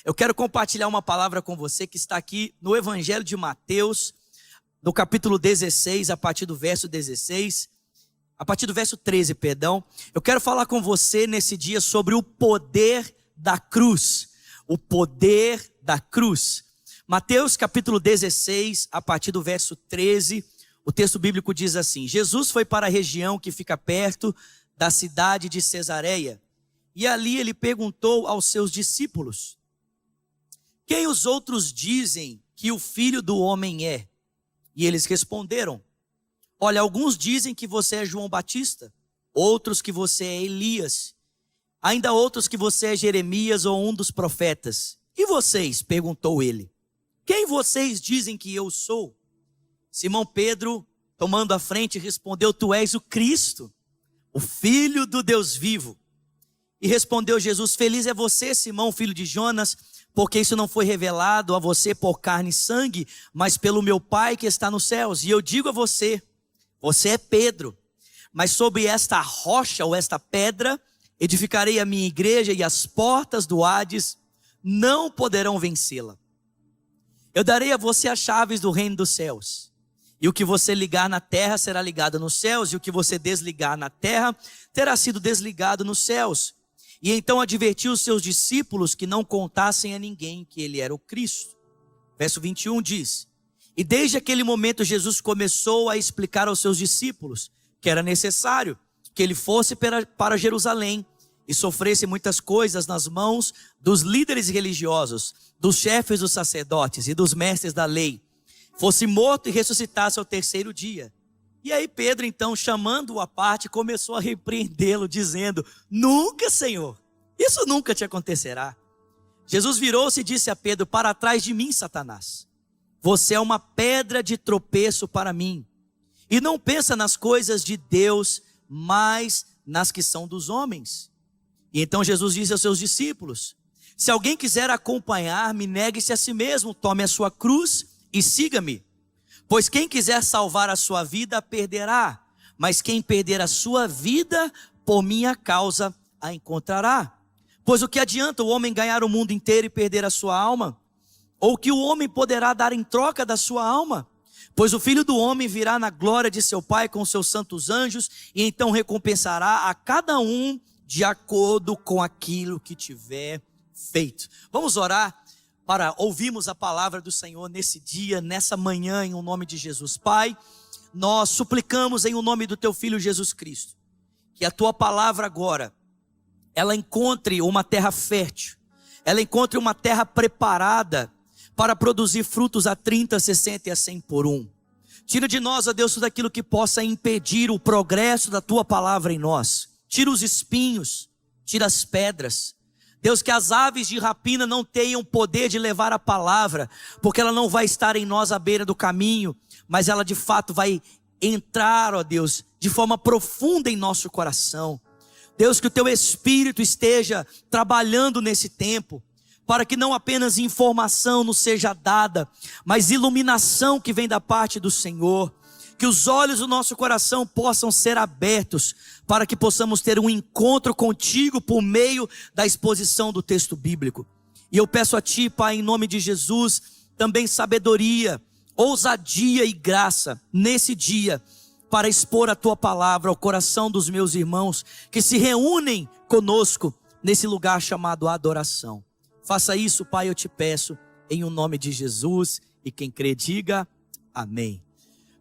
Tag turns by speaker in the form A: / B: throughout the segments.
A: Eu quero compartilhar uma palavra com você que está aqui no Evangelho de Mateus, no capítulo 16, a partir do verso 13, perdão. Eu quero falar com você nesse dia sobre o poder da cruz. O poder da cruz. Mateus capítulo 16, a partir do verso 13, o texto bíblico diz assim: Jesus foi para a região que fica perto da cidade de Cesareia, e ali ele perguntou aos seus discípulos: quem os outros dizem que o Filho do Homem é? E eles responderam: olha, alguns dizem que você é João Batista, outros que você é Elias, ainda outros que você é Jeremias ou um dos profetas. E vocês? Perguntou ele. Quem vocês dizem que eu sou? Simão Pedro, tomando a frente, respondeu: tu és o Cristo, o Filho do Deus vivo. E respondeu Jesus: feliz é você, Simão, filho de Jonas, porque isso não foi revelado a você por carne e sangue, mas pelo meu Pai que está nos céus. E eu digo a você, você é Pedro, mas sobre esta rocha ou esta pedra edificarei a minha igreja, e as portas do Hades não poderão vencê-la. Eu darei a você as chaves do reino dos céus, e o que você ligar na terra será ligado nos céus, e o que você desligar na terra terá sido desligado nos céus. E então advertiu os seus discípulos que não contassem a ninguém que ele era o Cristo. Verso 21 diz: e desde aquele momento Jesus começou a explicar aos seus discípulos que era necessário que ele fosse para Jerusalém e sofresse muitas coisas nas mãos dos líderes religiosos, dos chefes dos sacerdotes e dos mestres da lei, fosse morto e ressuscitasse ao terceiro dia. E aí Pedro, então, chamando-o à parte, começou a repreendê-lo, dizendo: nunca, Senhor, isso nunca te acontecerá. Jesus virou-se e disse a Pedro: para trás de mim, Satanás, você é uma pedra de tropeço para mim, e não pensa nas coisas de Deus, mas nas que são dos homens. E então Jesus disse aos seus discípulos: se alguém quiser acompanhar-me, negue-se a si mesmo, tome a sua cruz e siga-me. Pois quem quiser salvar a sua vida, a perderá. Mas quem perder a sua vida, por minha causa, a encontrará. Pois o que adianta o homem ganhar o mundo inteiro e perder a sua alma? Ou que o homem poderá dar em troca da sua alma? Pois o Filho do Homem virá na glória de seu Pai com seus santos anjos, e então recompensará a cada um de acordo com aquilo que tiver feito. Vamos orar para ouvirmos a palavra do Senhor nesse dia, nessa manhã, em nome de Jesus. Pai, nós suplicamos em nome do teu Filho Jesus Cristo, que a tua palavra agora, ela encontre uma terra fértil, ela encontre uma terra preparada para produzir frutos a 30, 60 e a 100 por um. Tira de nós, ó Deus, tudo aquilo que possa impedir o progresso da tua palavra em nós. Tira os espinhos, tira as pedras. Deus, que as aves de rapina não tenham poder de levar a palavra, porque ela não vai estar em nós à beira do caminho, mas ela de fato vai entrar, ó Deus, de forma profunda em nosso coração. Deus, que o teu Espírito esteja trabalhando nesse tempo, para que não apenas informação nos seja dada, mas iluminação que vem da parte do Senhor. Que os olhos do nosso coração possam ser abertos, para que possamos ter um encontro contigo por meio da exposição do texto bíblico. E eu peço a ti, Pai, em nome de Jesus, também sabedoria, ousadia e graça nesse dia, para expor a tua palavra ao coração dos meus irmãos, que se reúnem conosco nesse lugar chamado adoração. Faça isso, Pai, eu te peço, em o nome de Jesus, e quem crê diga amém.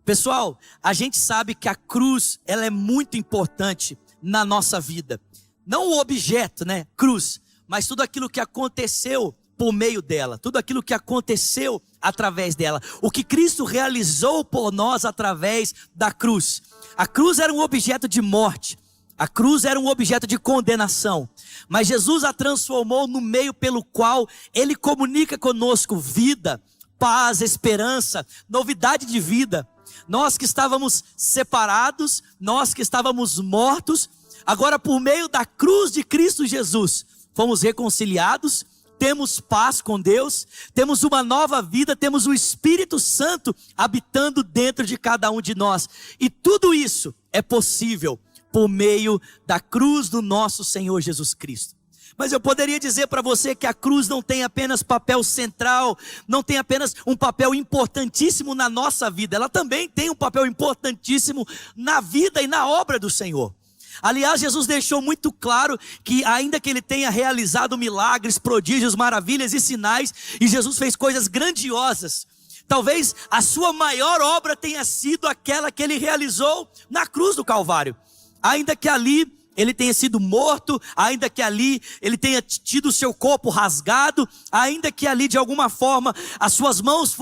A: Pessoal, a gente sabe que a cruz, ela é muito importante na nossa vida. Não o objeto, né, cruz, mas tudo aquilo que aconteceu por meio dela, tudo aquilo que aconteceu através dela, o que Cristo realizou por nós através da cruz. A cruz era um objeto de morte, a cruz era um objeto de condenação, mas Jesus a transformou no meio pelo qual Ele comunica conosco vida, paz, esperança, novidade de vida. Nós que estávamos separados, nós que estávamos mortos, agora por meio da cruz de Cristo Jesus, fomos reconciliados, temos paz com Deus, temos uma nova vida, temos o Espírito Santo habitando dentro de cada um de nós. E tudo isso é possível por meio da cruz do nosso Senhor Jesus Cristo. Mas eu poderia dizer para você que a cruz não tem apenas papel central, não tem apenas um papel importantíssimo na nossa vida, ela também tem um papel importantíssimo na vida e na obra do Senhor. Aliás, Jesus deixou muito claro que ainda que ele tenha realizado milagres, prodígios, maravilhas e sinais, e Jesus fez coisas grandiosas, talvez a sua maior obra tenha sido aquela que ele realizou na cruz do Calvário. Ainda que ali ele tenha sido morto, ainda que ali ele tenha tido o seu corpo rasgado, ainda que ali de alguma forma as suas mãos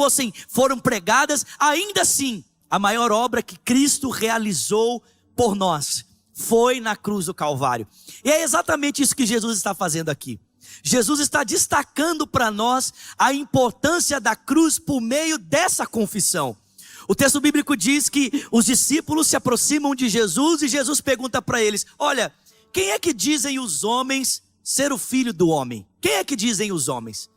A: foram pregadas, ainda assim, a maior obra que Cristo realizou por nós foi na cruz do Calvário. E é exatamente isso que Jesus está fazendo aqui. Jesus está destacando para nós a importância da cruz por meio dessa confissão. O texto bíblico diz que os discípulos se aproximam de Jesus e Jesus pergunta para eles: olha, quem é que dizem os homens ser o filho do homem? Quem é que dizem os homens?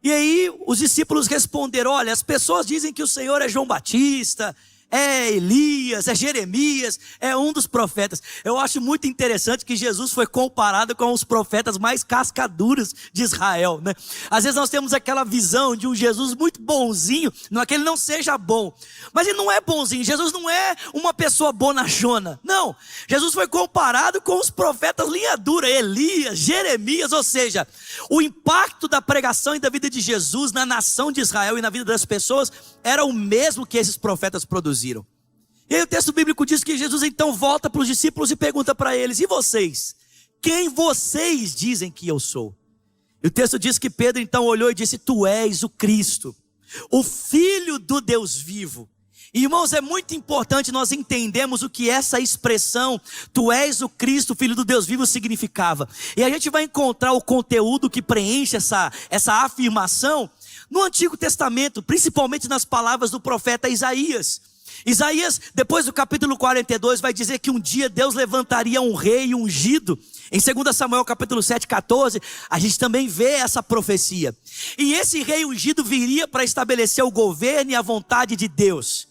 A: E aí os discípulos responderam: olha, as pessoas dizem que o Senhor é João Batista, é Elias, é Jeremias, é um dos profetas. Eu acho muito interessante que Jesus foi comparado com os profetas mais cascaduros de Israel, né? Às vezes nós temos aquela visão de um Jesus muito bonzinho, não é que ele não seja bom, mas ele não é bonzinho. Jesus não é uma pessoa bonachona, não. Jesus foi comparado com os profetas linha dura, Elias, Jeremias, ou seja, o impacto da pregação e da vida de Jesus na nação de Israel e na vida das pessoas era o mesmo que esses profetas produziram. E aí o texto bíblico diz que Jesus então volta para os discípulos e pergunta para eles: e vocês? Quem vocês dizem que eu sou? E o texto diz que Pedro então olhou e disse: tu és o Cristo, o Filho do Deus vivo. E, irmãos, é muito importante nós entendermos o que essa expressão, tu és o Cristo, Filho do Deus vivo, significava. E a gente vai encontrar o conteúdo que preenche essa afirmação no Antigo Testamento, principalmente nas palavras do profeta Isaías. Isaías, depois do capítulo 42, vai dizer que um dia Deus levantaria um rei ungido. Em 2 Samuel capítulo 7, 14, a gente também vê essa profecia. E esse rei ungido viria para estabelecer o governo e a vontade de Deus.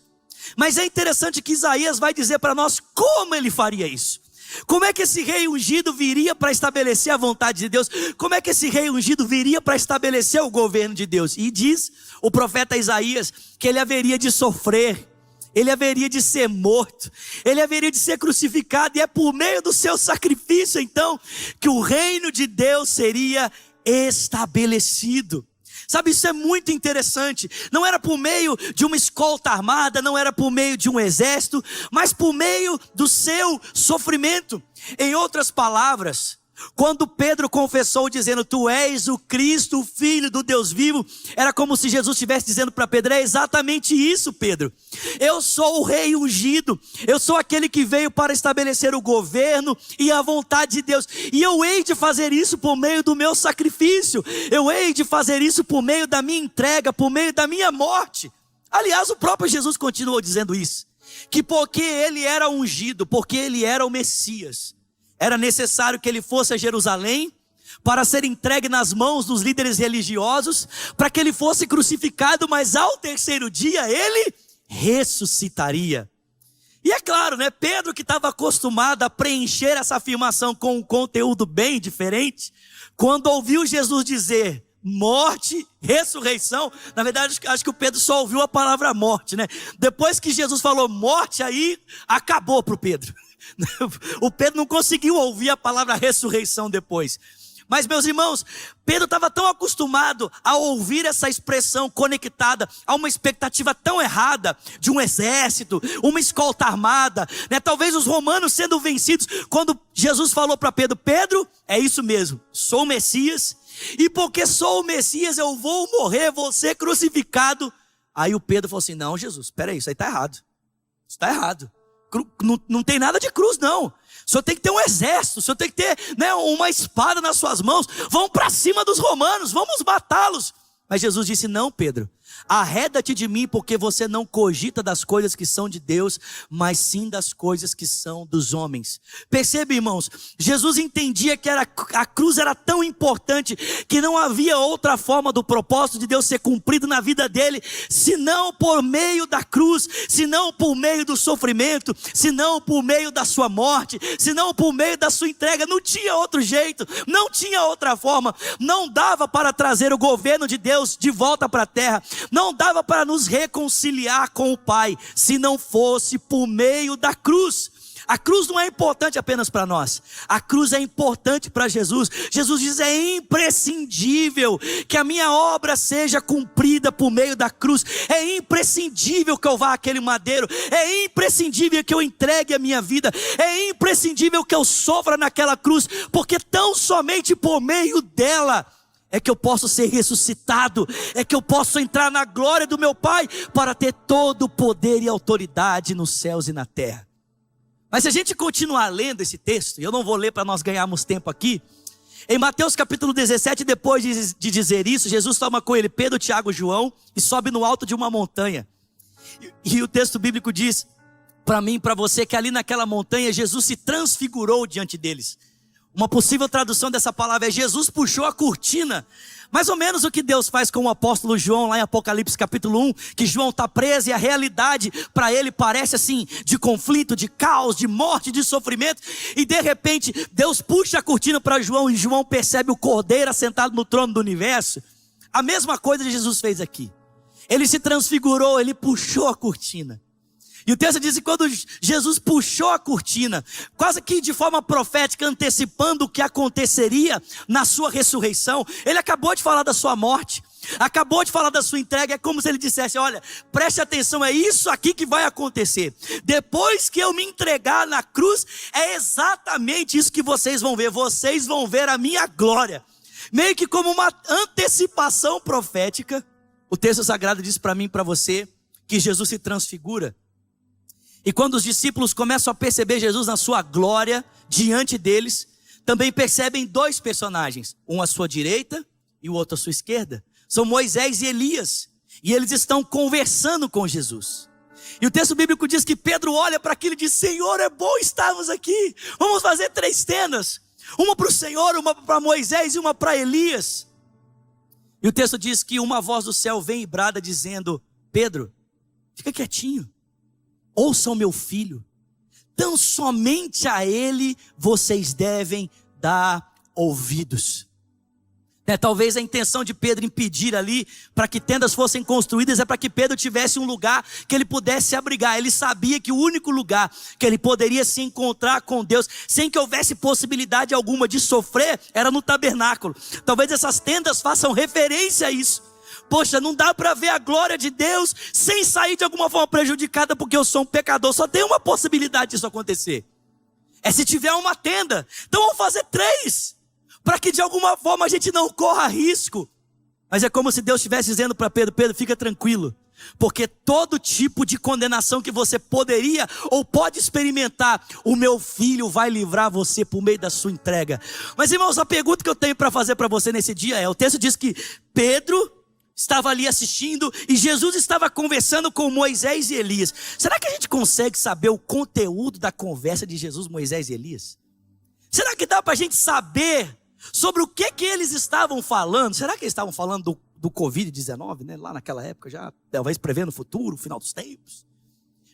A: Mas é interessante que Isaías vai dizer para nós como ele faria isso. Como é que esse rei ungido viria para estabelecer a vontade de Deus? Como é que esse rei ungido viria para estabelecer o governo de Deus? E diz o profeta Isaías que ele haveria de sofrer, ele haveria de ser morto, ele haveria de ser crucificado, e é por meio do seu sacrifício então que o reino de Deus seria estabelecido. Sabe, isso é muito interessante. Não era por meio de uma escolta armada, não era por meio de um exército, mas por meio do seu sofrimento. Em outras palavras, quando Pedro confessou dizendo: tu és o Cristo, o Filho do Deus vivo, era como se Jesus estivesse dizendo para Pedro: é exatamente isso, Pedro. Eu sou o rei ungido, eu sou aquele que veio para estabelecer o governo e a vontade de Deus, e eu hei de fazer isso por meio do meu sacrifício, eu hei de fazer isso por meio da minha entrega, por meio da minha morte. Aliás, o próprio Jesus continuou dizendo isso, que porque ele era ungido, porque ele era o Messias, era necessário que ele fosse a Jerusalém para ser entregue nas mãos dos líderes religiosos, para que ele fosse crucificado, mas ao terceiro dia ele ressuscitaria. E é claro, né, Pedro, que estava acostumado a preencher essa afirmação com um conteúdo bem diferente, quando ouviu Jesus dizer morte, ressurreição, na verdade acho que o Pedro só ouviu a palavra morte, né? Depois que Jesus falou morte, aí acabou para o Pedro. O Pedro não conseguiu ouvir a palavra ressurreição depois. Mas, meus irmãos, Pedro estava tão acostumado a ouvir essa expressão conectada a uma expectativa tão errada de um exército, uma escolta armada, né? Talvez os romanos sendo vencidos, quando Jesus falou para Pedro: Pedro, é isso mesmo, sou o Messias, e porque sou o Messias eu vou morrer, vou ser crucificado. Aí o Pedro falou assim: não, Jesus, espera aí, isso aí está errado, isso está errado. Não tem nada de cruz, não. O senhor tem que ter um exército, o senhor tem que ter, né, uma espada nas suas mãos. Vão para cima dos romanos, vamos matá-los. Mas Jesus disse: não, Pedro, Arreda-te de mim, porque você não cogita das coisas que são de Deus, mas sim das coisas que são dos homens. Percebe, irmãos, Jesus entendia que a cruz era tão importante, que não havia outra forma do propósito de Deus ser cumprido na vida dele, senão por meio da cruz, senão por meio do sofrimento, senão por meio da sua morte, senão por meio da sua entrega. Não tinha outro jeito, não tinha outra forma. Não dava para trazer o governo de Deus de volta para a terra, não dava para nos reconciliar com o Pai, se não fosse por meio da cruz. A cruz não é importante apenas para nós, a cruz é importante para Jesus. Jesus diz: é imprescindível que a minha obra seja cumprida por meio da cruz, é imprescindível que eu vá àquele madeiro, é imprescindível que eu entregue a minha vida, é imprescindível que eu sofra naquela cruz, porque tão somente por meio dela é que eu posso ser ressuscitado, é que eu posso entrar na glória do meu Pai, para ter todo o poder e autoridade nos céus e na terra. Mas se a gente continuar lendo esse texto, e eu não vou ler para nós ganharmos tempo aqui, em Mateus capítulo 17, depois de dizer isso, Jesus toma com ele Pedro, Tiago e João, e sobe no alto de uma montanha, e o texto bíblico diz, para mim e para você, que ali naquela montanha, Jesus se transfigurou diante deles. Uma possível tradução dessa palavra é: Jesus puxou a cortina. Mais ou menos o que Deus faz com o apóstolo João lá em Apocalipse capítulo 1, que João está preso e a realidade para ele parece assim, de conflito, de caos, de morte, de sofrimento, e de repente Deus puxa a cortina para João, e João percebe o Cordeiro assentado no trono do universo. A mesma coisa Jesus fez aqui. Ele se transfigurou, ele puxou a cortina. E o texto diz que quando Jesus puxou a cortina, quase que de forma profética, antecipando o que aconteceria na sua ressurreição, ele acabou de falar da sua morte, acabou de falar da sua entrega. É como se ele dissesse: olha, preste atenção, é isso aqui que vai acontecer. Depois que eu me entregar na cruz, é exatamente isso que vocês vão ver a minha glória. Meio que como uma antecipação profética, o texto sagrado diz para mim e para você, que Jesus se transfigura. E quando os discípulos começam a perceber Jesus na sua glória diante deles, também percebem dois personagens, um à sua direita e o outro à sua esquerda. São Moisés e Elias, e eles estão conversando com Jesus. E o texto bíblico diz que Pedro olha para aquilo e diz: Senhor, é bom estarmos aqui, vamos fazer 3 tendas, uma para o Senhor, uma para Moisés e uma para Elias. E o texto diz que uma voz do céu vem e brada dizendo: Pedro, fica quietinho, ouçam o meu filho, tão somente a ele vocês devem dar ouvidos. Talvez a intenção de Pedro impedir ali, para que tendas fossem construídas, é para que Pedro tivesse um lugar que ele pudesse abrigar. Ele sabia que o único lugar que ele poderia se encontrar com Deus, sem que houvesse possibilidade alguma de sofrer, era no tabernáculo. Talvez essas tendas façam referência a isso. Poxa, não dá para ver a glória de Deus sem sair de alguma forma prejudicada, porque eu sou um pecador. Só tem uma possibilidade disso acontecer, é se tiver uma tenda. Então vamos fazer 3, para que de alguma forma a gente não corra risco. Mas é como se Deus estivesse dizendo para Pedro: Pedro, fica tranquilo, porque todo tipo de condenação que você poderia ou pode experimentar, o meu filho vai livrar você por meio da sua entrega. Mas irmãos, a pergunta que eu tenho para fazer para você nesse dia é: o texto diz que Pedro estava ali assistindo e Jesus estava conversando com Moisés e Elias. Será que a gente consegue saber o conteúdo da conversa de Jesus, Moisés e Elias? Será que dá para a gente saber sobre o que eles estavam falando? Será que eles estavam falando do Covid-19, né? Lá naquela época, já talvez prevendo o futuro, o final dos tempos.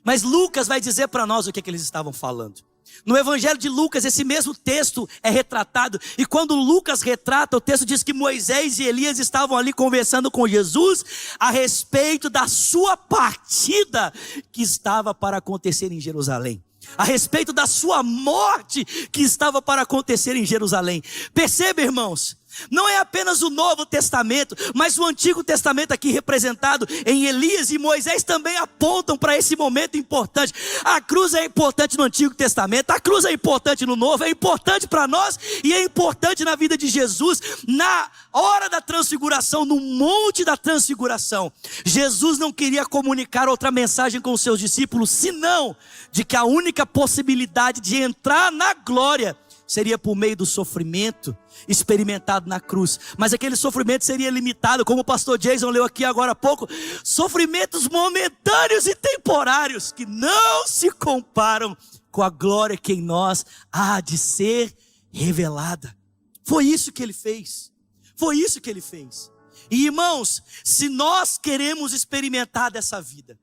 A: Mas Lucas vai dizer para nós o que eles estavam falando. No Evangelho de Lucas, esse mesmo texto é retratado, e quando Lucas retrata, o texto diz que Moisés e Elias estavam ali conversando com Jesus a respeito da sua partida que estava para acontecer em Jerusalém, a respeito da sua morte que estava para acontecer em Jerusalém. Perceba, irmãos, não é apenas o Novo Testamento, mas o Antigo Testamento aqui representado em Elias e Moisés também apontam para esse momento importante. A cruz é importante no Antigo Testamento, a cruz é importante no Novo, é importante para nós e é importante na vida de Jesus. Na hora da transfiguração, no monte da transfiguração, Jesus não queria comunicar outra mensagem com os seus discípulos, senão de que a única possibilidade de entrar na glória seria por meio do sofrimento experimentado na cruz. Mas aquele sofrimento seria limitado, como o pastor Jason leu aqui agora há pouco, sofrimentos momentâneos e temporários, que não se comparam com a glória que em nós há de ser revelada. Foi isso que ele fez. Foi isso que ele fez. E irmãos, se nós queremos experimentar dessa vida,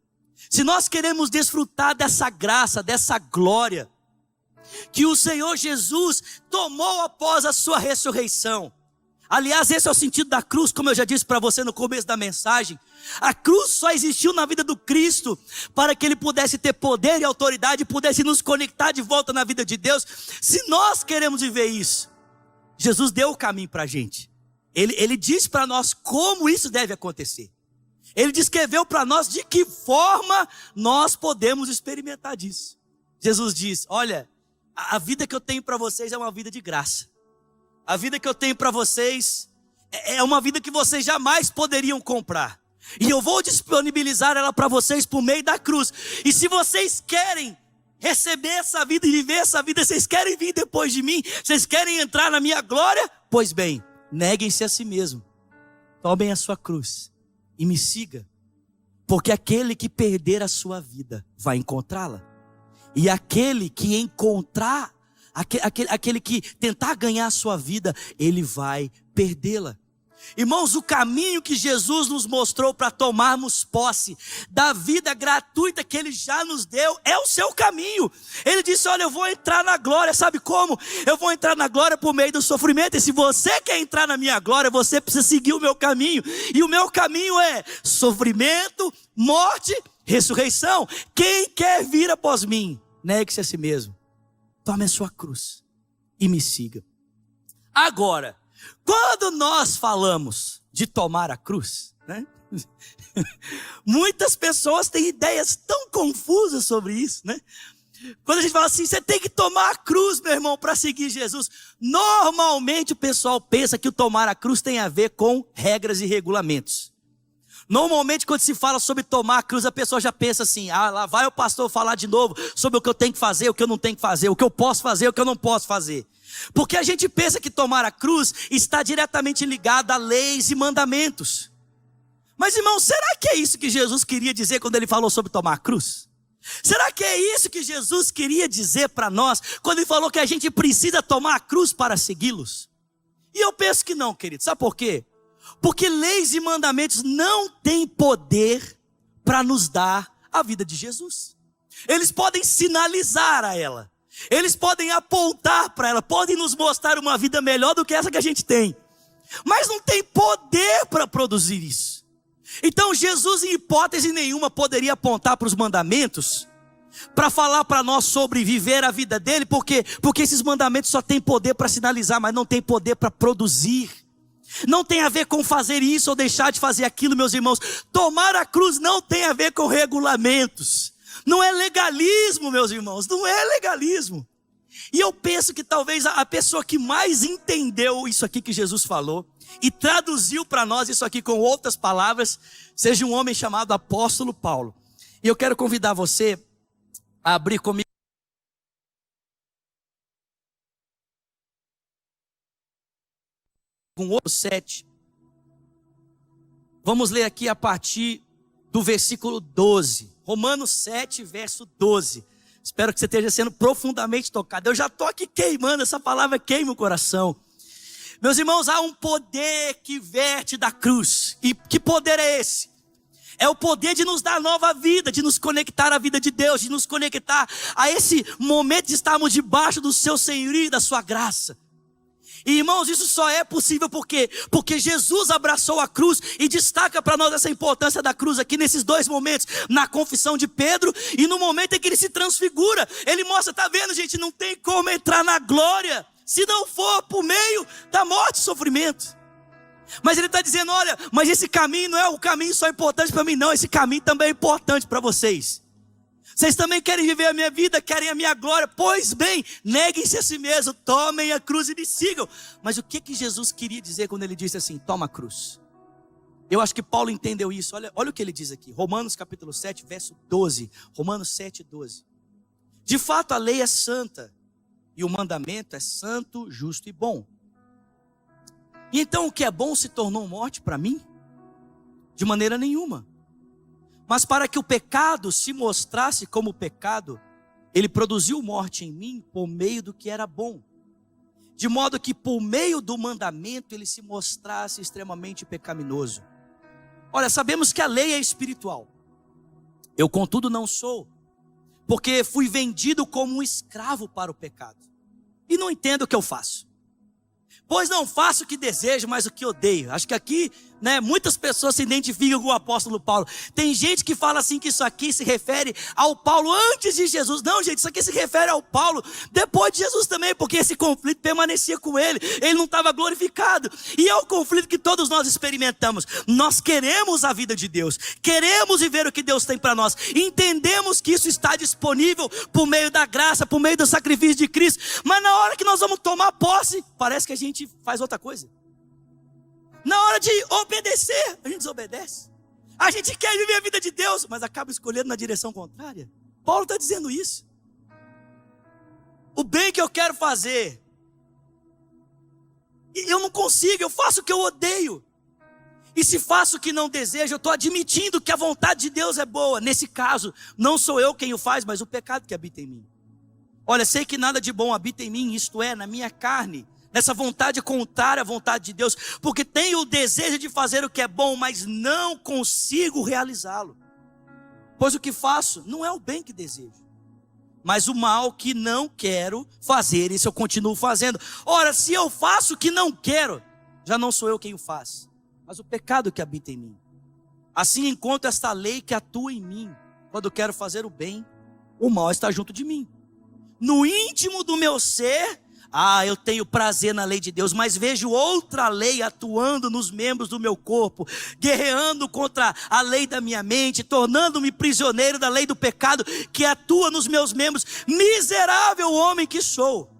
A: se nós queremos desfrutar dessa graça, dessa glória, que o Senhor Jesus tomou após a sua ressurreição. Aliás, esse é o sentido da cruz, como eu já disse para você no começo da mensagem. A cruz só existiu na vida do Cristo para que ele pudesse ter poder e autoridade, pudesse nos conectar de volta na vida de Deus. Se nós queremos viver isso, Jesus deu o caminho para a gente. Ele disse para nós como isso deve acontecer. Ele descreveu para nós de que forma nós podemos experimentar disso. Jesus diz, olha, a vida que eu tenho para vocês é uma vida de graça. A vida que eu tenho para vocês é uma vida que vocês jamais poderiam comprar. E eu vou disponibilizar ela para vocês por meio da cruz. E se vocês querem receber essa vida e viver essa vida, vocês querem vir depois de mim, vocês querem entrar na minha glória, pois bem, neguem-se a si mesmo. Tomem a sua cruz e me siga. Porque aquele que perder a sua vida vai encontrá-la. E aquele que encontrar, aquele que tentar ganhar a sua vida, ele vai perdê-la. Irmãos, o caminho que Jesus nos mostrou para tomarmos posse da vida gratuita que Ele já nos deu, é o seu caminho. Ele disse, olha, eu vou entrar na glória, sabe como? Eu vou entrar na glória por meio do sofrimento, e se você quer entrar na minha glória, você precisa seguir o meu caminho, e o meu caminho é sofrimento, morte, ressurreição. Quem quer vir após mim, negue-se a si mesmo, tome a sua cruz e me siga. Agora, quando nós falamos de tomar a cruz, né? Muitas pessoas têm ideias tão confusas sobre isso, né? Quando a gente fala assim, você tem que tomar a cruz, meu irmão, para seguir Jesus. Normalmente o pessoal pensa que o tomar a cruz tem a ver com regras e regulamentos. Normalmente quando se fala sobre tomar a cruz, a pessoa já pensa assim, lá vai o pastor falar de novo sobre o que eu tenho que fazer, o que eu não tenho que fazer, o que eu posso fazer, o que eu não posso fazer. Porque a gente pensa que tomar a cruz está diretamente ligado a leis e mandamentos. Mas irmão, será que é isso que Jesus queria dizer quando ele falou sobre tomar a cruz? Será que é isso que Jesus queria dizer para nós quando ele falou que a gente precisa tomar a cruz para segui-los? E eu penso que não, querido. Sabe por quê? Porque leis e mandamentos não têm poder para nos dar a vida de Jesus. Eles podem sinalizar a ela. Eles podem apontar para ela, podem nos mostrar uma vida melhor do que essa que a gente tem. Mas não tem poder para produzir isso. Então Jesus, em hipótese nenhuma, poderia apontar para os mandamentos, para falar para nós sobre viver a vida dele, porque esses mandamentos só têm poder para sinalizar, mas não tem poder para produzir. Não tem a ver com fazer isso ou deixar de fazer aquilo, meus irmãos. Tomar a cruz não tem a ver com regulamentos. Não é legalismo, meus irmãos, não é legalismo. E eu penso que talvez a pessoa que mais entendeu isso aqui que Jesus falou e traduziu para nós isso aqui com outras palavras, seja um homem chamado apóstolo Paulo. E eu quero convidar você a abrir comigo com outro 7. Vamos ler aqui a partir do versículo 12. Romanos 7, verso 12. Espero que você esteja sendo profundamente tocado. Eu já estou aqui queimando, essa palavra queima o coração. Meus irmãos, há um poder que verte da cruz. E que poder é esse? É o poder de nos dar nova vida, de nos conectar à vida de Deus, de nos conectar a esse momento de estarmos debaixo do seu senhorio e da sua graça. E irmãos, isso só é possível porque Jesus abraçou a cruz e destaca para nós essa importância da cruz aqui nesses dois momentos, na confissão de Pedro e no momento em que ele se transfigura. Ele mostra, tá vendo, gente, não tem como entrar na glória se não for por meio da morte e sofrimento. Mas ele está dizendo, olha, mas esse caminho não é o caminho só importante para mim, não, esse caminho também é importante para vocês. Vocês também querem viver a minha vida, querem a minha glória? Pois bem, neguem-se a si mesmo, tomem a cruz e me sigam. Mas o que Jesus queria dizer quando ele disse assim, toma a cruz? Eu acho que Paulo entendeu isso, olha o que ele diz aqui, Romanos capítulo 7, verso 12, Romanos 7, 12. De fato a lei é santa, E o mandamento é santo, justo e bom. E então o que é bom se tornou morte para mim? De maneira nenhuma. Mas para que o pecado se mostrasse como pecado, ele produziu morte em mim por meio do que era bom. De modo que por meio do mandamento ele se mostrasse extremamente pecaminoso. Olha, sabemos que a lei é espiritual. Eu, contudo, não sou, porque fui vendido como um escravo para o pecado. E não entendo o que eu faço. Pois não faço o que desejo, mas o que odeio. Acho que aqui, muitas pessoas se identificam com o apóstolo Paulo. Tem gente que fala assim que isso aqui se refere ao Paulo antes de Jesus. Não, gente, isso aqui se refere ao Paulo depois de Jesus também, porque esse conflito permanecia com ele. Ele não estava glorificado. E é o conflito que todos nós experimentamos. Nós queremos a vida de Deus. Queremos viver o que Deus tem para nós. Entendemos que isso está disponível por meio da graça, por meio do sacrifício de Cristo. Mas na hora que nós vamos tomar posse, parece que a gente faz outra coisa. Na hora de obedecer, a gente desobedece. A gente quer viver a vida de Deus, mas acaba escolhendo na direção contrária. Paulo está dizendo isso. O bem que eu quero fazer, eu não consigo, eu faço o que eu odeio. E se faço o que não desejo, eu estou admitindo que a vontade de Deus é boa. Nesse caso, não sou eu quem o faz, mas o pecado que habita em mim. Olha, sei que nada de bom habita em mim, isto é, na minha carne. Nessa vontade contrária à vontade de Deus, porque tenho o desejo de fazer o que é bom, mas não consigo realizá-lo. Pois o que faço não é o bem que desejo, mas o mal que não quero fazer, isso eu continuo fazendo. Ora, se eu faço o que não quero, já não sou eu quem o faz, mas o pecado que habita em mim. Assim encontro esta lei que atua em mim. Quando quero fazer o bem, o mal está junto de mim. No íntimo do meu ser, eu tenho prazer na lei de Deus, mas vejo outra lei atuando nos membros do meu corpo, guerreando contra a lei da minha mente, tornando-me prisioneiro da lei do pecado que atua nos meus membros. Miserável homem que sou!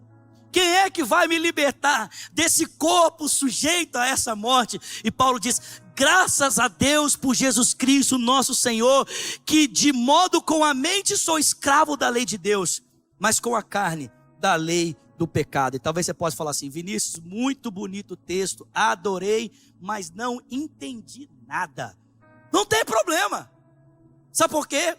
A: Quem é que vai me libertar desse corpo sujeito a essa morte? E Paulo diz: graças a Deus por Jesus Cristo nosso Senhor, que de modo com a mente sou escravo da lei de Deus, mas com a carne da lei do pecado. E talvez você possa falar assim: Vinícius, muito bonito o texto, adorei, mas não entendi nada. Não tem problema. Sabe por quê?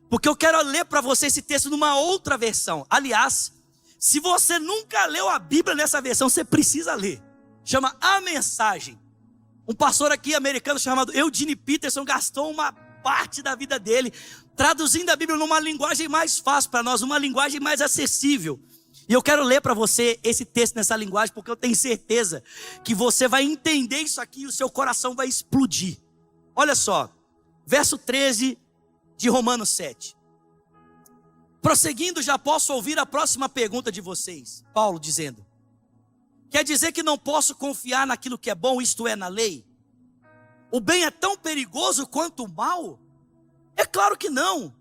A: Porque eu quero ler para você esse texto numa outra versão. Aliás, se você nunca leu a Bíblia nessa versão, você precisa ler. Chama A Mensagem. Um pastor aqui americano chamado Eugene Peterson gastou uma parte da vida dele traduzindo a Bíblia numa linguagem mais fácil para nós, uma linguagem mais acessível. E eu quero ler para você esse texto nessa linguagem, porque eu tenho certeza que você vai entender isso aqui e o seu coração vai explodir. Olha só, verso 13 de Romanos 7. Prosseguindo, já posso ouvir a próxima pergunta de vocês. Paulo dizendo: quer dizer que não posso confiar naquilo que é bom, isto é, na lei? O bem é tão perigoso quanto o mal? É claro que não.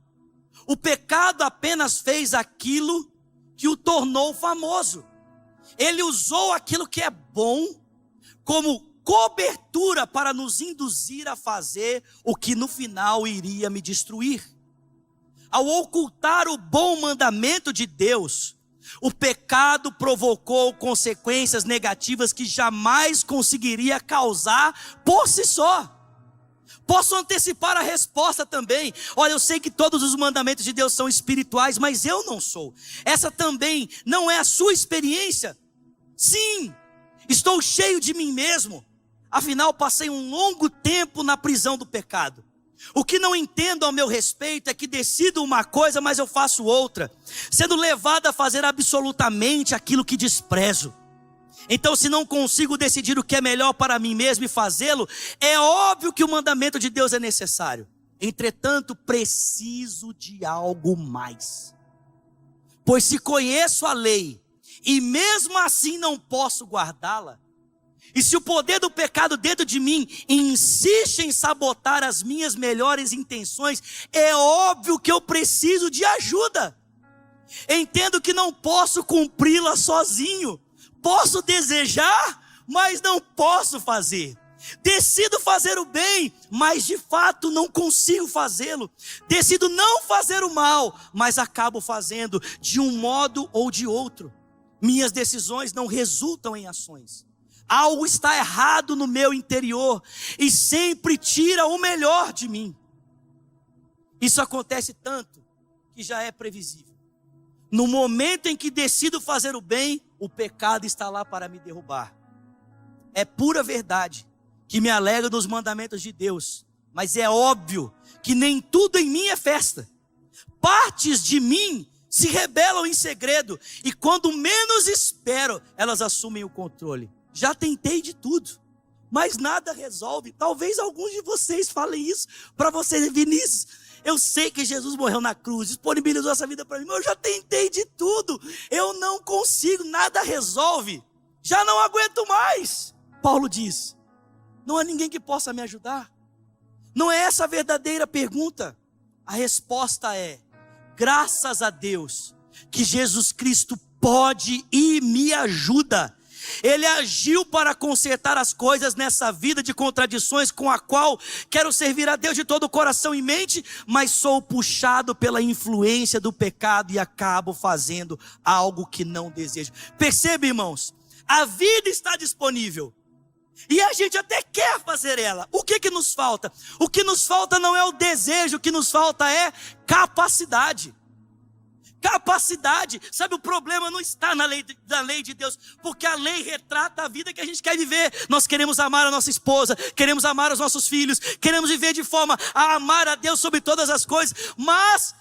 A: O pecado apenas fez aquilo que o tornou famoso. Ele usou aquilo que é bom como cobertura para nos induzir a fazer o que no final iria me destruir. Ao ocultar o bom mandamento de Deus, o pecado provocou consequências negativas que jamais conseguiria causar por si só. Posso antecipar a resposta também. Olha, eu sei que todos os mandamentos de Deus são espirituais, mas eu não sou. Essa também não é a sua experiência. Sim, estou cheio de mim mesmo. Afinal, passei um longo tempo na prisão do pecado. O que não entendo ao meu respeito é que decido uma coisa, mas eu faço outra, sendo levado a fazer absolutamente aquilo que desprezo. Então, se não consigo decidir o que é melhor para mim mesmo e fazê-lo, é óbvio que o mandamento de Deus é necessário. Entretanto, preciso de algo mais. Pois se conheço a lei e mesmo assim não posso guardá-la, e se o poder do pecado dentro de mim insiste em sabotar as minhas melhores intenções, é óbvio que eu preciso de ajuda. Entendo que não posso cumpri-la sozinho. Posso desejar, mas não posso fazer. Decido fazer o bem, mas de fato não consigo fazê-lo. Decido não fazer o mal, mas acabo fazendo de um modo ou de outro. Minhas decisões não resultam em ações. Algo está errado no meu interior e sempre tira o melhor de mim. Isso acontece tanto que já é previsível. No momento em que decido fazer o bem, o pecado está lá para me derrubar. É pura verdade que me alegro dos mandamentos de Deus, mas é óbvio que nem tudo em mim é festa. Partes de mim se rebelam em segredo e quando menos espero, elas assumem o controle. Já tentei de tudo, mas nada resolve. Talvez alguns de vocês falem isso para vocês, Vinícius. Eu sei que Jesus morreu na cruz, disponibilizou essa vida para mim, mas eu já tentei de tudo. Eu não consigo, nada resolve. Já não aguento mais. Paulo diz, não há ninguém que possa me ajudar. Não é essa a verdadeira pergunta. A resposta é, graças a Deus, que Jesus Cristo pode e me ajuda. Ele agiu para consertar as coisas nessa vida de contradições com a qual quero servir a Deus de todo o coração e mente, mas sou puxado pela influência do pecado e acabo fazendo algo que não desejo. Percebe, irmãos? A vida está disponível e a gente até quer fazer ela. O que nos falta? O que nos falta não é o desejo, o que nos falta é capacidade. Capacidade, sabe, o problema não está na lei de Deus, porque a lei retrata a vida que a gente quer viver. Nós queremos amar a nossa esposa, queremos amar os nossos filhos, queremos viver de forma a amar a Deus sobre todas as coisas, mas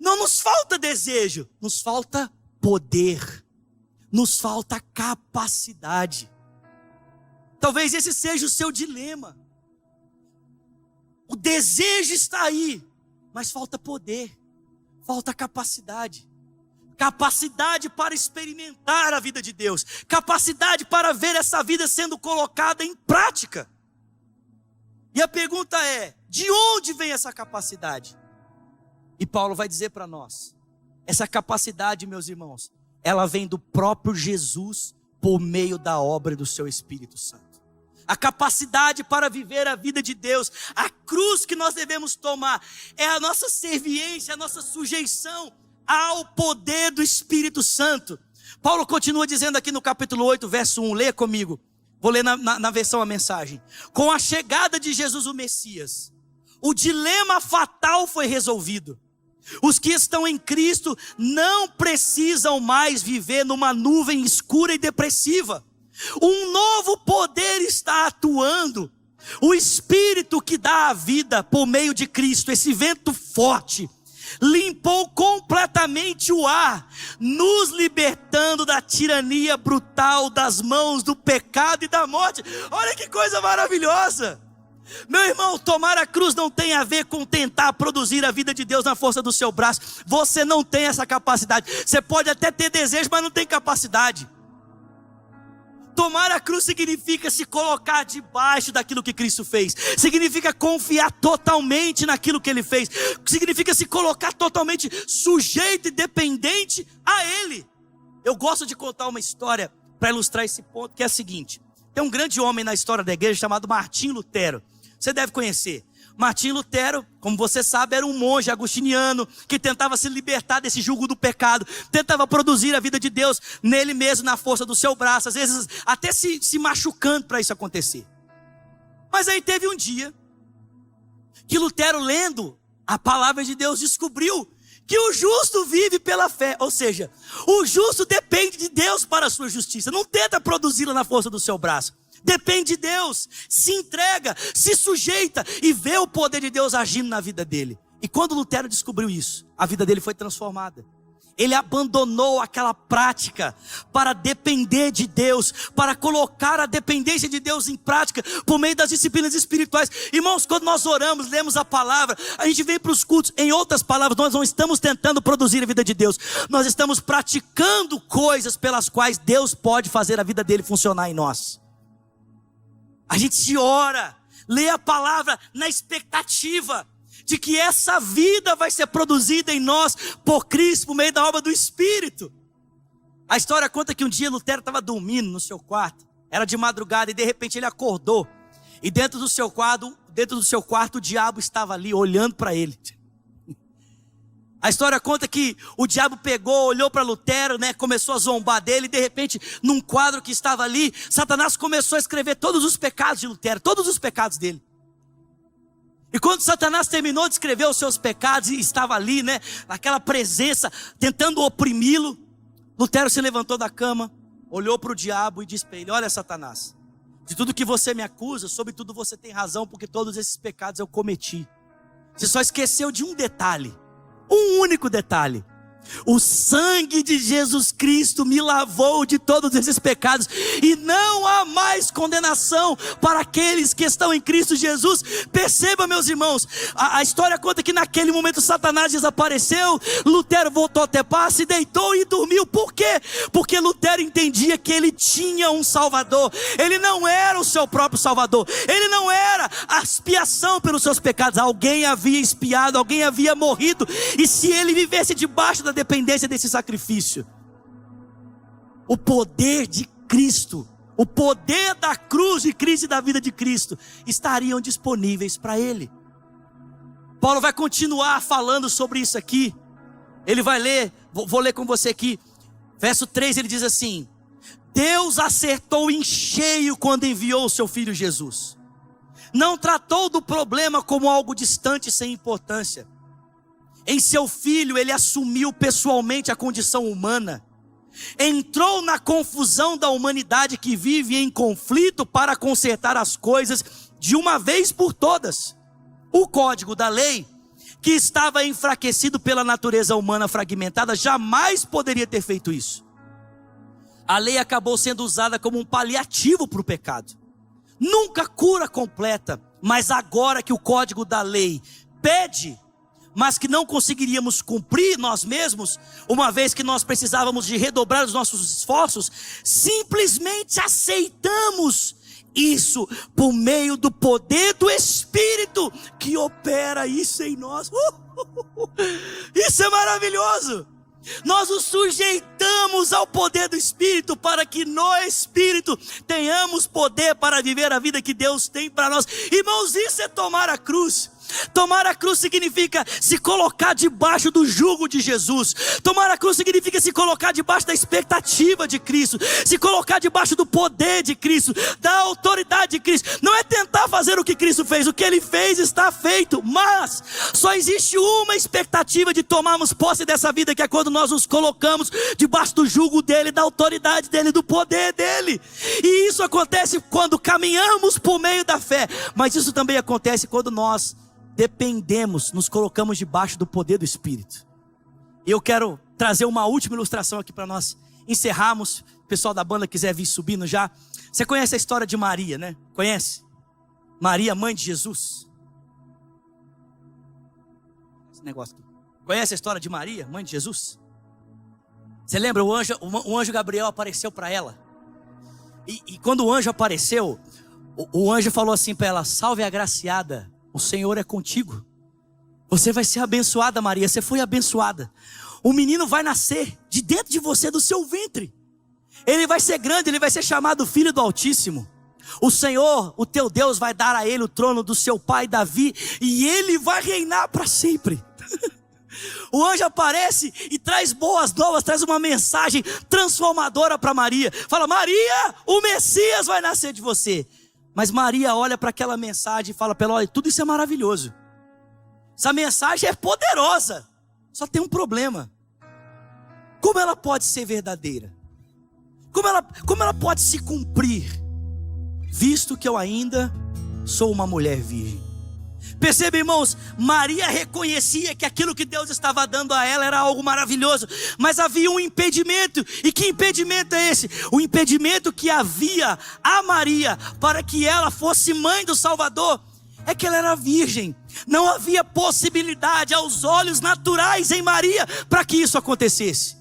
A: não nos falta desejo, nos falta poder, nos falta capacidade. Talvez esse seja o seu dilema. O desejo está aí, mas falta poder. Falta capacidade. Capacidade para experimentar a vida de Deus. Capacidade para ver essa vida sendo colocada em prática. E a pergunta é, de onde vem essa capacidade? E Paulo vai dizer para nós, essa capacidade, meus irmãos, ela vem do próprio Jesus por meio da obra do seu Espírito Santo. A capacidade para viver a vida de Deus, a cruz que nós devemos tomar, é a nossa serviência, a nossa sujeição ao poder do Espírito Santo. Paulo continua dizendo aqui no capítulo 8, verso 1, leia comigo, vou ler na versão a mensagem. Com a chegada de Jesus o Messias, o dilema fatal foi resolvido. Os que estão em Cristo não precisam mais viver numa nuvem escura e depressiva. Um novo poder está atuando. O Espírito que dá a vida por meio de Cristo, esse vento forte, limpou completamente o ar, nos libertando da tirania brutal das mãos do pecado e da morte. Olha que coisa maravilhosa! Meu irmão, tomar a cruz não tem a ver com tentar produzir a vida de Deus na força do seu braço. Você não tem essa capacidade. Você pode até ter desejo, mas não tem capacidade. Tomar a cruz significa se colocar debaixo daquilo que Cristo fez. Significa confiar totalmente naquilo que Ele fez. Significa se colocar totalmente sujeito e dependente a Ele. Eu gosto de contar uma história para ilustrar esse ponto, que é a seguinte. Tem um grande homem na história da igreja chamado Martinho Lutero. Você deve conhecer. Martinho Lutero, como você sabe, era um monge agostiniano que tentava se libertar desse jugo do pecado, tentava produzir a vida de Deus nele mesmo, na força do seu braço, às vezes até se machucando para isso acontecer. Mas aí teve um dia que Lutero, lendo a palavra de Deus, descobriu que o justo vive pela fé, ou seja, o justo depende de Deus para a sua justiça, não tenta produzi-la na força do seu braço. Depende de Deus, se entrega, se sujeita e vê o poder de Deus agindo na vida dele. E quando Lutero descobriu isso, a vida dele foi transformada. Ele abandonou aquela prática para depender de Deus, para colocar a dependência de Deus em prática por meio das disciplinas espirituais. Irmãos, quando nós oramos, lemos a palavra, a gente vem para os cultos. Em outras palavras, nós não estamos tentando produzir a vida de Deus, nós estamos praticando coisas pelas quais Deus pode fazer a vida dele funcionar em nós. A gente ora, lê a palavra na expectativa de que essa vida vai ser produzida em nós por Cristo, por meio da obra do Espírito. A história conta que um dia Lutero estava dormindo no seu quarto, era de madrugada e de repente ele acordou. E dentro do seu quarto o diabo estava ali olhando para ele. A história conta que o diabo pegou, olhou para Lutero, né, começou a zombar dele, e de repente, num quadro que estava ali, Satanás começou a escrever todos os pecados de Lutero, todos os pecados dele. E quando Satanás terminou de escrever os seus pecados e estava ali, né, naquela presença, tentando oprimi-lo, Lutero se levantou da cama, olhou para o diabo e disse para ele: olha, Satanás, de tudo que você me acusa, sobre tudo você tem razão, porque todos esses pecados eu cometi. Você só esqueceu de um detalhe, um único detalhe. O sangue de Jesus Cristo me lavou de todos esses pecados, e não há mais condenação para aqueles que estão em Cristo Jesus. Perceba, meus irmãos, a história conta que naquele momento Satanás desapareceu, Lutero voltou a ter paz, se deitou e dormiu. Por quê? Porque Lutero entendia que ele tinha um Salvador. Ele não era o seu próprio Salvador, ele não era a expiação pelos seus pecados. Alguém havia expiado, alguém havia morrido, e se ele vivesse debaixo da dependência desse sacrifício, o poder de Cristo, o poder da cruz de Cristo e da vida de Cristo estariam disponíveis para ele. Paulo vai continuar falando sobre isso aqui. Ele vai ler, vou ler com você aqui, verso 3, ele diz assim: Deus acertou em cheio quando enviou o seu filho Jesus. Não tratou do problema como algo distante e sem importância. Em seu filho ele assumiu pessoalmente a condição humana, entrou na confusão da humanidade que vive em conflito para consertar as coisas de uma vez por todas. O código da lei, que estava enfraquecido pela natureza humana fragmentada, jamais poderia ter feito isso. A lei acabou sendo usada como um paliativo para o pecado, nunca cura completa. Mas agora que o código da lei pede, mas que não conseguiríamos cumprir nós mesmos, uma vez que nós precisávamos de redobrar os nossos esforços, simplesmente aceitamos isso por meio do poder do Espírito que opera isso em nós. Isso é maravilhoso. Nós nos sujeitamos ao poder do Espírito para que no Espírito tenhamos poder para viver a vida que Deus tem para nós. Irmãos, isso é tomar a cruz. Tomar a cruz significa se colocar debaixo do jugo de Jesus. Tomar a cruz significa se colocar debaixo da expectativa de Cristo, se colocar debaixo do poder de Cristo, da autoridade de Cristo. Não é tentar fazer o que Cristo fez, o que Ele fez está feito. Mas só existe uma expectativa de tomarmos posse dessa vida, que é quando nós nos colocamos debaixo do jugo dEle, da autoridade dEle, do poder dEle. E isso acontece quando caminhamos por meio da fé, mas isso também acontece quando nós dependemos, nos colocamos debaixo do poder do Espírito. E eu quero trazer uma última ilustração aqui para nós encerrarmos. O pessoal da banda quiser vir subindo já. Você conhece a história de Maria, né? Conhece? Maria, mãe de Jesus. Esse negócio aqui. Conhece a história de Maria, mãe de Jesus? Você lembra? O anjo Gabriel apareceu para ela. E quando o anjo apareceu, o anjo falou assim para ela: salve agraciada, o Senhor é contigo. Você vai ser abençoada, Maria. Você foi abençoada. O menino vai nascer de dentro de você, do seu ventre. Ele vai ser grande, ele vai ser chamado Filho do Altíssimo. O Senhor, o teu Deus, vai dar a ele o trono do seu pai Davi, e ele vai reinar para sempre. O anjo aparece e traz boas novas, traz uma mensagem transformadora para Maria. Fala: Maria, o Messias vai nascer de você. Mas Maria olha para aquela mensagem e fala para ela: olha, tudo isso é maravilhoso, essa mensagem é poderosa, só tem um problema. Como ela pode ser verdadeira? Como ela pode se cumprir, visto que eu ainda sou uma mulher virgem? Perceba, irmãos, Maria reconhecia que aquilo que Deus estava dando a ela era algo maravilhoso, mas havia um impedimento. E que impedimento é esse? O impedimento que havia a Maria para que ela fosse mãe do Salvador é que ela era virgem. Não havia possibilidade aos olhos naturais em Maria para que isso acontecesse.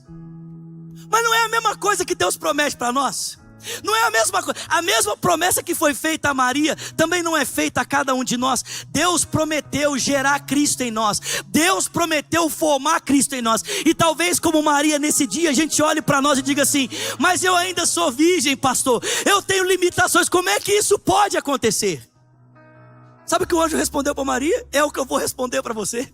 A: Mas não é a mesma coisa que Deus promete para nós? Não é a mesma coisa? A mesma promessa que foi feita a Maria também não é feita a cada um de nós. Deus prometeu gerar Cristo em nós. Deus prometeu formar Cristo em nós. E talvez como Maria nesse dia a gente olhe para nós e diga assim: mas eu ainda sou virgem, pastor, eu tenho limitações, como é que isso pode acontecer? Sabe o que o anjo respondeu para Maria? É o que eu vou responder para você.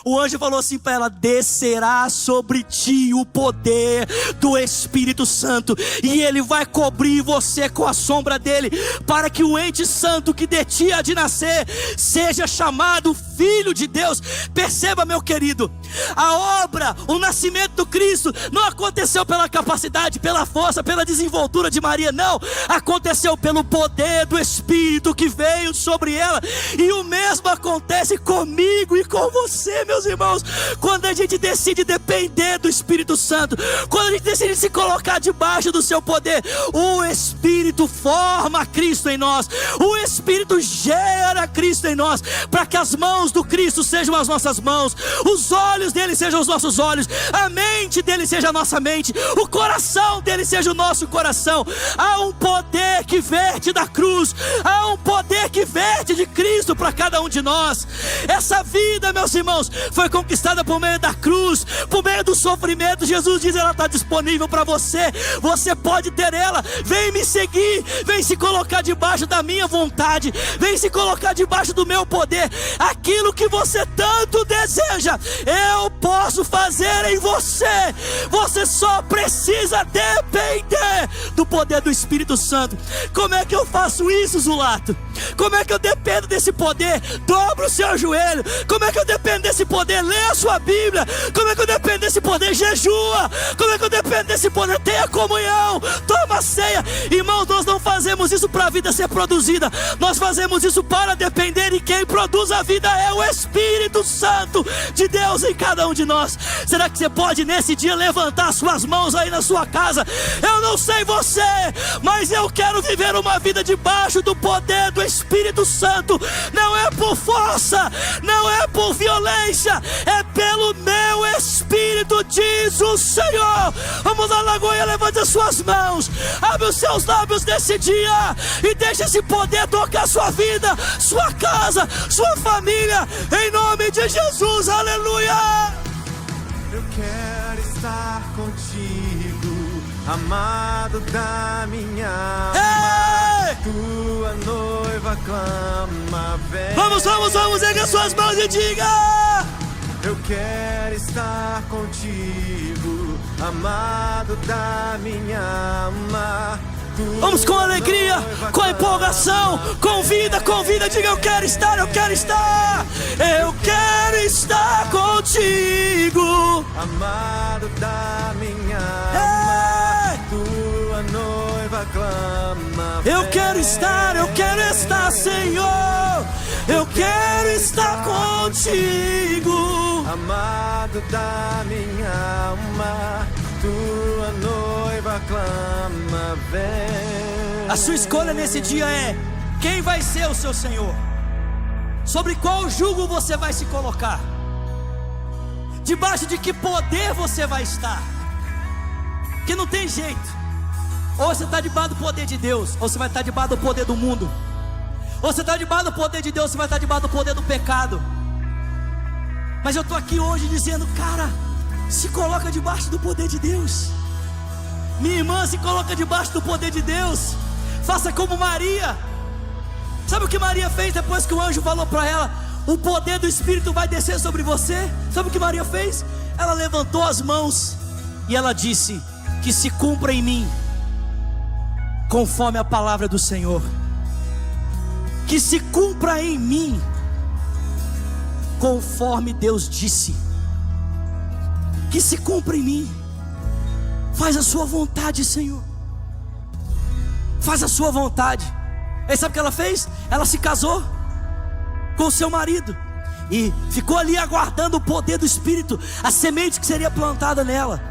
A: O anjo falou assim para ela: descerá sobre ti o poder do Espírito Santo, e ele vai cobrir você com a sombra dele, para que o ente santo que de ti há de nascer seja chamado Filho de Deus. Perceba, meu querido, a obra, o nascimento do Cristo não aconteceu pela capacidade, pela força, pela desenvoltura de Maria, não. Aconteceu pelo poder do Espírito que veio sobre ela. E o mesmo acontece comigo e com você, meus irmãos, quando a gente decide depender do Espírito Santo, quando a gente decide se colocar debaixo do seu poder. O Espírito forma Cristo em nós, o Espírito gera Cristo em nós, para que as mãos do Cristo sejam as nossas mãos, os olhos dele sejam os nossos olhos, a mente dele seja a nossa mente, o coração dele seja o nosso coração. Há um poder que verte da cruz, há um poder que verte de Cristo para cada um de nós. Essa vida, meus irmãos, foi conquistada por meio da cruz, por meio do sofrimento. Jesus diz: ela está disponível para você, você pode ter ela. Vem me seguir, vem se colocar debaixo da minha vontade, vem se colocar debaixo do meu poder. Aquilo que você tanto deseja, eu posso fazer em você. Você só precisa depender do poder do Espírito Santo. Como é que eu faço isso, Zulato? Como é que eu dependo desse poder? Dobra o seu joelho. Como é que eu dependo desse poder? Lê a sua Bíblia. Como é que eu dependo desse poder? Jejua. Como é que eu dependo desse poder? Tenha comunhão, toma a ceia. Irmãos, nós não fazemos isso para a vida ser produzida, nós fazemos isso para depender, e quem produz a vida é o Espírito Santo de Deus em cada um de nós. Será que você pode nesse dia levantar suas mãos aí na sua casa? Eu não sei você, mas eu quero viver uma vida debaixo do poder do Espírito Santo. Não é por força, não é por violência, é pelo meu Espírito, diz o Senhor. Vamos lá, Lagoinha, levante as suas mãos, abre os seus lábios nesse dia e deixe esse poder tocar sua vida, sua casa, sua família, em nome de Jesus. Aleluia.
B: Eu quero estar contigo, amado da minha alma. Tua noiva clama, vem.
A: Vamos, erga suas mãos e diga:
B: eu quero estar contigo, amado da minha alma.
A: Vamos com alegria, com empolgação, convida, diga: eu quero estar, eu quero estar contigo,
B: amado da minha alma. Tua noiva clama,
A: eu quero estar, Senhor, eu quero estar contigo,
B: amado da minha alma. Tua noiva clama, vem.
A: A sua escolha nesse dia é: quem vai ser o seu Senhor? Sobre qual jugo você vai se colocar? Debaixo de que poder você vai estar? Que não tem jeito. Ou você está debaixo do poder de Deus, ou você vai estar debaixo do poder do mundo. Ou você está debaixo do poder de Deus, ou você vai estar debaixo do poder do pecado. Mas eu estou aqui hoje dizendo: cara, se coloca debaixo do poder de Deus. Minha irmã, se coloca debaixo do poder de Deus. Faça como Maria. Sabe o que Maria fez depois que o anjo falou para ela: o poder do Espírito vai descer sobre você? Sabe o que Maria fez? Ela levantou as mãos e ela disse: que se cumpra em mim conforme a palavra do Senhor. Que se cumpra em mim conforme Deus disse. Que se cumpra em mim. Faz a sua vontade, Senhor. Faz a sua vontade. E sabe o que ela fez? Ela se casou com o seu marido e ficou ali aguardando o poder do Espírito, a semente que seria plantada nela.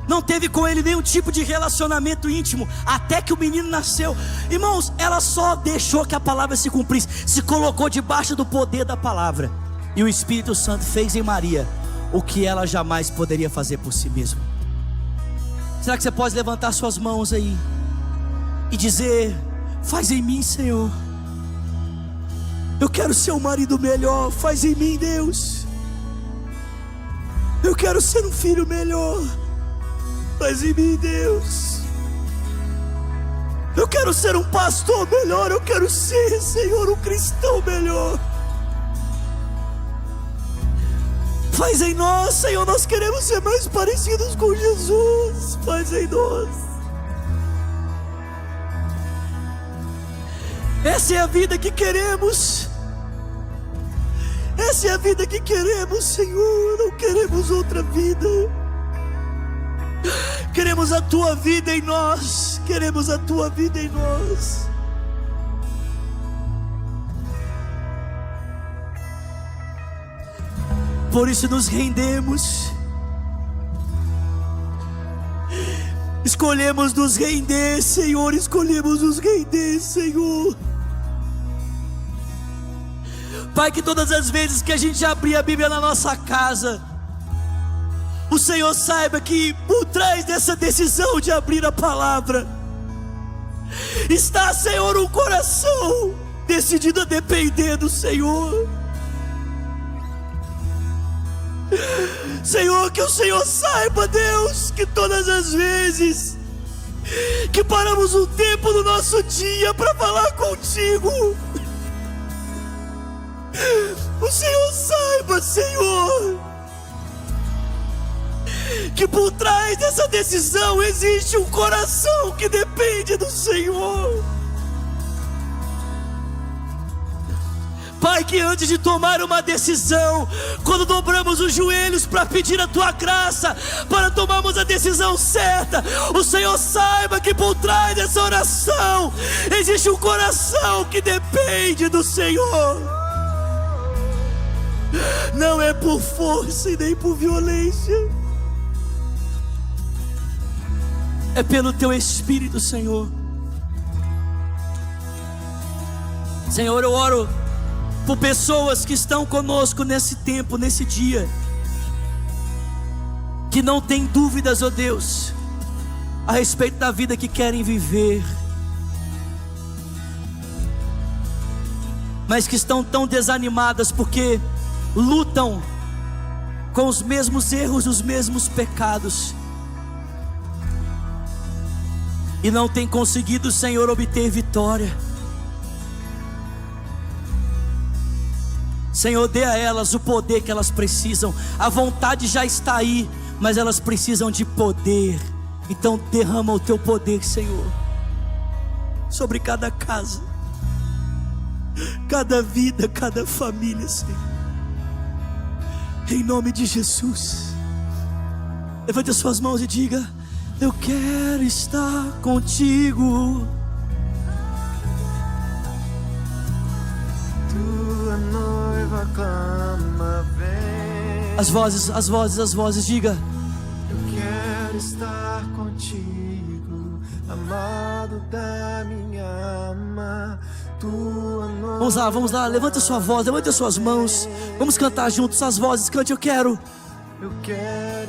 A: Não teve com ele nenhum tipo de relacionamento íntimo até que o menino nasceu. Irmãos, ela só deixou que a palavra se cumprisse, se colocou debaixo do poder da palavra, e o Espírito Santo fez em Maria o que ela jamais poderia fazer por si mesma. Será que você pode levantar suas mãos aí e dizer: faz em mim, Senhor. Eu quero ser um marido melhor. Faz em mim, Deus. Eu quero ser um filho melhor. Faz em mim, Deus. Eu quero ser um pastor melhor. Eu quero ser, Senhor, um cristão melhor. Faz em nós, Senhor, nós queremos ser mais parecidos com Jesus. Faz em nós. Essa é a vida que queremos. Essa é a vida que queremos, Senhor. Não queremos outra vida. Queremos a Tua vida em nós. Queremos a Tua vida em nós. Por isso nos rendemos. Escolhemos nos render, Senhor. Escolhemos nos render, Senhor. Pai, que todas as vezes que a gente abrir a Bíblia na nossa casa, o Senhor saiba que por trás dessa decisão de abrir a palavra está, Senhor, um coração decidido a depender do Senhor. Senhor, que o Senhor saiba, Deus, que todas as vezes que paramos um tempo do nosso dia para falar contigo, o Senhor saiba, Senhor, que por trás dessa decisão existe um coração que depende do Senhor. Pai, que antes de tomar uma decisão, quando dobramos os joelhos para pedir a Tua graça, para tomarmos a decisão certa, o Senhor saiba que por trás dessa oração existe um coração que depende do Senhor. Não é por força e nem por violência, é pelo Teu Espírito, Senhor. Senhor, eu oro por pessoas que estão conosco nesse tempo, nesse dia, que não têm dúvidas, ó Deus, a respeito da vida que querem viver, mas que estão tão desanimadas porque lutam com os mesmos erros, os mesmos pecados, e não têm conseguido, Senhor, obter vitória. Senhor, dê a elas o poder que elas precisam. A vontade já está aí, mas elas precisam de poder. Então derrama o Teu poder, Senhor, sobre cada casa, cada vida, cada família, Senhor, em nome de Jesus. Levante as suas mãos e diga: eu quero estar contigo.
B: Tua noiva clama, vem.
A: As vozes, diga:
B: eu quero estar contigo, amado da minha alma. Tua noiva.
A: Vamos lá, levanta a sua voz, levanta as suas mãos. Vamos cantar juntos as vozes, cante: eu quero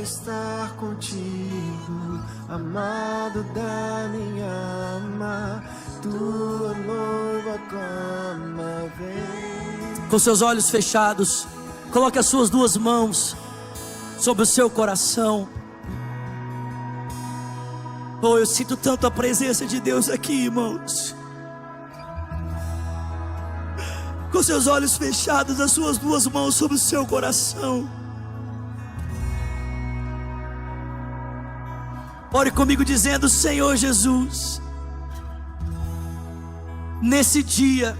B: estar contigo, amado da minha alma. Tua noiva clama, vem.
A: Com seus olhos fechados, coloque as suas duas mãos sobre o seu coração. Oh, eu sinto tanto a presença de Deus aqui, irmãos. Com seus olhos fechados, as suas duas mãos sobre o seu coração. Ore comigo dizendo: Senhor Jesus, nesse dia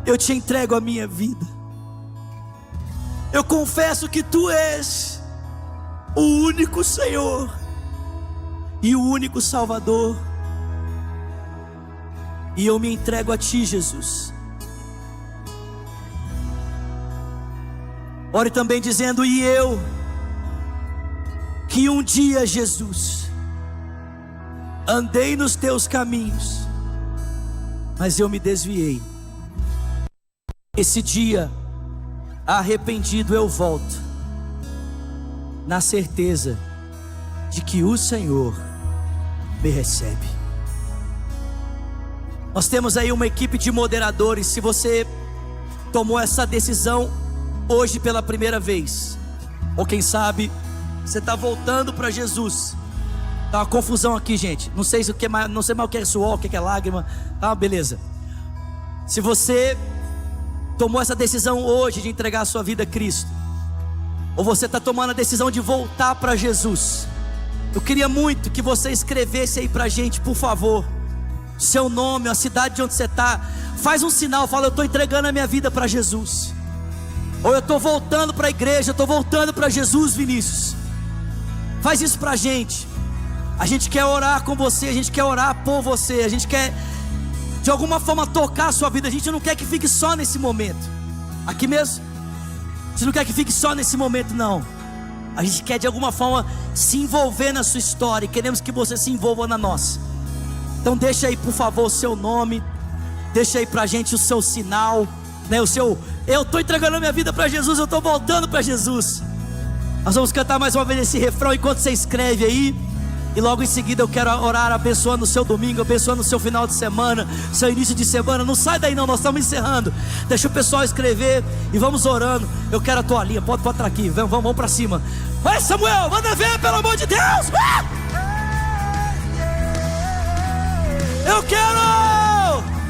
A: eu te entrego a minha vida. Eu confesso que Tu és o único Senhor e o único Salvador, e eu me entrego a Ti, Jesus. Ore também dizendo: e eu, que um dia, Jesus, andei nos Teus caminhos, mas eu me desviei. Esse dia, arrependido, eu volto, na certeza de que o Senhor me recebe. Nós temos aí uma equipe de moderadores. Se você tomou essa decisão hoje pela primeira vez, ou quem sabe você está voltando para Jesus, tá uma confusão aqui, gente. Não sei mais o que é suor, o que é lágrima. Tá, beleza. Se você tomou essa decisão hoje de entregar a sua vida a Cristo, ou você está tomando a decisão de voltar para Jesus, eu queria muito que você escrevesse aí para a gente, por favor, seu nome, a cidade de onde você está. Faz um sinal, fala: eu estou entregando a minha vida para Jesus, ou eu estou voltando para a igreja, eu estou voltando para Jesus. Vinícius, faz isso para a gente quer orar com você, a gente quer orar por você, a gente quer de alguma forma tocar a sua vida. A gente não quer que fique só nesse momento, aqui mesmo, a gente não quer que fique só nesse momento, não. A gente quer de alguma forma se envolver na sua história, e queremos que você se envolva na nossa. Então deixa aí, por favor, o seu nome, deixa aí pra gente o seu sinal, né? Eu estou entregando a minha vida para Jesus, eu estou voltando para Jesus. Nós vamos cantar mais uma vez esse refrão enquanto você escreve aí. E logo em seguida eu quero orar abençoando o seu domingo, abençoando o seu final de semana, seu início de semana. Não sai daí não, nós estamos encerrando. Deixa o pessoal escrever e vamos orando. Eu quero a tua linha, pode botar aqui, vamos pra cima. Vai, Samuel, manda ver, pelo amor de Deus.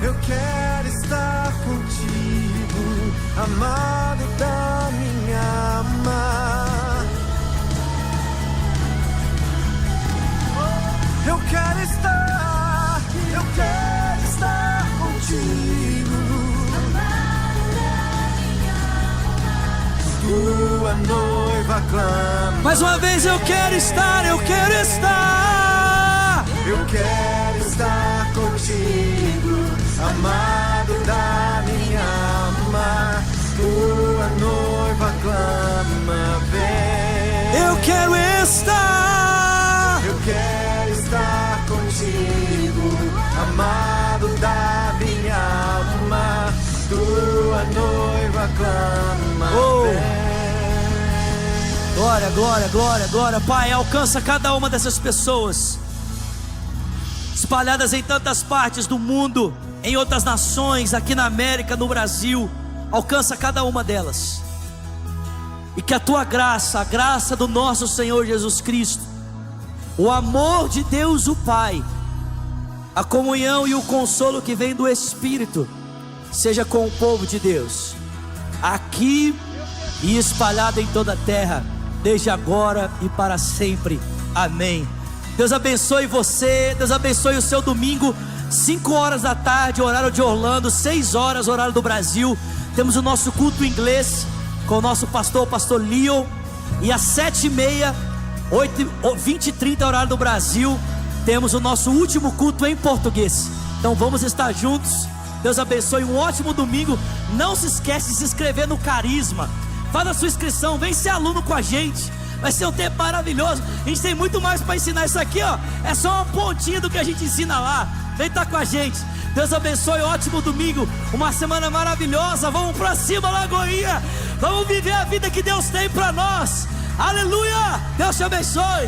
A: Eu quero
B: estar contigo, amado da minha alma. Eu quero estar contigo, tua noiva clama.
A: Mais uma vez, eu quero estar.
B: Eu quero estar contigo, amado da minha alma. Tua noiva clama, vem.
A: Eu quero estar
B: contigo, amado da minha alma. Tua noiva clama, vem.
A: Glória, glória, glória, glória. Pai, alcança cada uma dessas pessoas espalhadas em tantas partes do mundo, em outras nações, aqui na América, no Brasil. Alcança cada uma delas, e que a tua graça, a graça do nosso Senhor Jesus Cristo, o amor de Deus o Pai, a comunhão e o consolo que vem do Espírito, seja com o povo de Deus, aqui e espalhado em toda a terra, desde agora e para sempre. Amém. Deus abençoe você, Deus abençoe o seu domingo. 5 horas da tarde, horário de Orlando, 6 horas, horário do Brasil. Temos o nosso culto em inglês com o nosso pastor, o pastor Leo. E às 7h30, 20h30, horário do Brasil, temos o nosso último culto em português. Então vamos estar juntos. Deus abençoe, um ótimo domingo. Não se esquece de se inscrever no Carisma. Faz a sua inscrição, vem ser aluno com a gente. Vai ser um tempo maravilhoso. A gente tem muito mais para ensinar. Isso aqui, ó, é só uma pontinha do que a gente ensina lá. Vem estar com a gente. Deus abençoe, ótimo domingo, uma semana maravilhosa. Vamos para cima, Lagoinha. Vamos viver a vida que Deus tem para nós. Aleluia. Deus te abençoe.